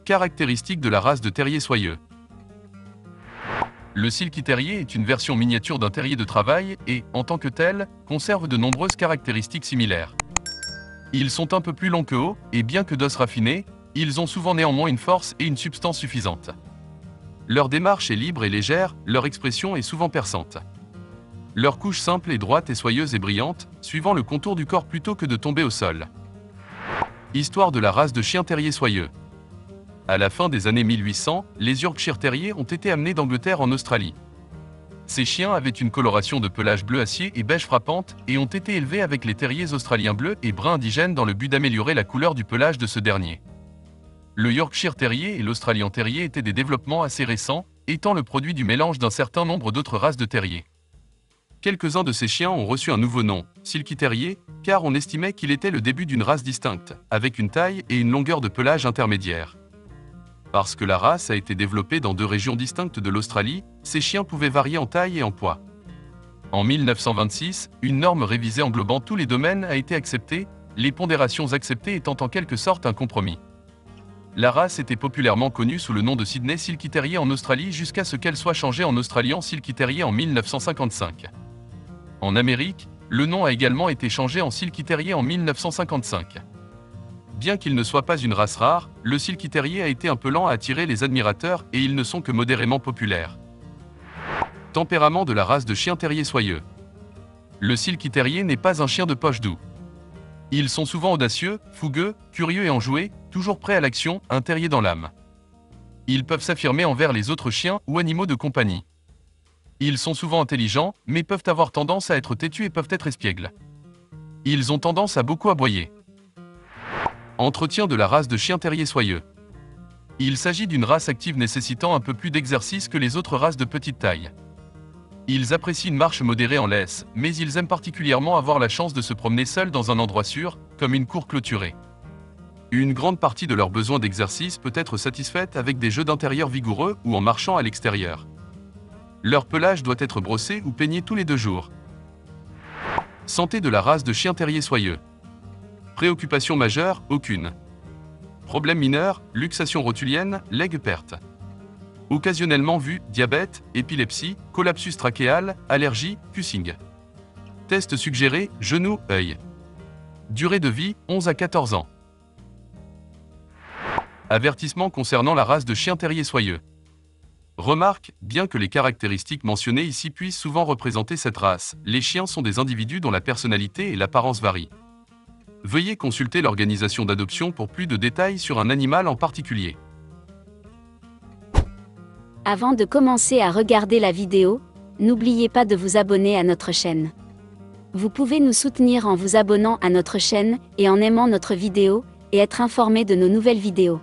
Caractéristiques de la race de terrier soyeux. Le Silky Terrier est une version miniature d'un terrier de travail et, en tant que tel, conserve de nombreuses caractéristiques similaires. Ils sont un peu plus longs que hauts, et bien que d'os raffinés, ils ont souvent néanmoins une force et une substance suffisante. Leur démarche est libre et légère, leur expression est souvent perçante. Leur couche simple et droite est soyeuse et brillante, suivant le contour du corps plutôt que de tomber au sol. Histoire de la race de chien terrier soyeux. À la fin des années 1800, les Yorkshire Terriers ont été amenés d'Angleterre en Australie. Ces chiens avaient une coloration de pelage bleu acier et beige frappante et ont été élevés avec les terriers australiens bleus et bruns indigènes dans le but d'améliorer la couleur du pelage de ce dernier. Le Yorkshire Terrier et l'Australian Terrier étaient des développements assez récents, étant le produit du mélange d'un certain nombre d'autres races de terriers. Quelques-uns de ces chiens ont reçu un nouveau nom, Silky Terrier, car on estimait qu'il était le début d'une race distincte, avec une taille et une longueur de pelage intermédiaires. Parce que la race a été développée dans deux régions distinctes de l'Australie, ces chiens pouvaient varier en taille et en poids. En 1926, une norme révisée englobant tous les domaines a été acceptée, les pondérations acceptées étant en quelque sorte un compromis. La race était populairement connue sous le nom de Sydney Silky Terrier en Australie jusqu'à ce qu'elle soit changée en Australian Silky Terrier en 1955. En Amérique, le nom a également été changé en Silky Terrier en 1955. Bien qu'il ne soit pas une race rare, le Silky Terrier a été un peu lent à attirer les admirateurs et ils ne sont que modérément populaires. Tempérament de la race de chien terrier soyeux. Le Silky Terrier n'est pas un chien de poche doux. Ils sont souvent audacieux, fougueux, curieux et enjoués, toujours prêts à l'action, un terrier dans l'âme. Ils peuvent s'affirmer envers les autres chiens ou animaux de compagnie. Ils sont souvent intelligents, mais peuvent avoir tendance à être têtus et peuvent être espiègles. Ils ont tendance à beaucoup aboyer. Entretien de la race de chien terrier soyeux. Il s'agit d'une race active nécessitant un peu plus d'exercice que les autres races de petite taille. Ils apprécient une marche modérée en laisse, mais ils aiment particulièrement avoir la chance de se promener seuls dans un endroit sûr, comme une cour clôturée. Une grande partie de leur besoin d'exercice peut être satisfaite avec des jeux d'intérieur vigoureux ou en marchant à l'extérieur. Leur pelage doit être brossé ou peigné tous les 2 jours. Santé de la race de chien terrier soyeux. Préoccupation majeure, aucune. Problème mineur, luxation rotulienne, legs perte. Occasionnellement vu, diabète, épilepsie, collapsus trachéal, allergie, cussing. Test suggéré, genou, œil. Durée de vie, 11 à 14 ans. Avertissement concernant la race de chien terrier soyeux. Remarque, bien que les caractéristiques mentionnées ici puissent souvent représenter cette race, les chiens sont des individus dont la personnalité et l'apparence varient. Veuillez consulter l'organisation d'adoption pour plus de détails sur un animal en particulier. Avant de commencer à regarder la vidéo, n'oubliez pas de vous abonner à notre chaîne. Vous pouvez nous soutenir en vous abonnant à notre chaîne et en aimant notre vidéo, et être informé de nos nouvelles vidéos.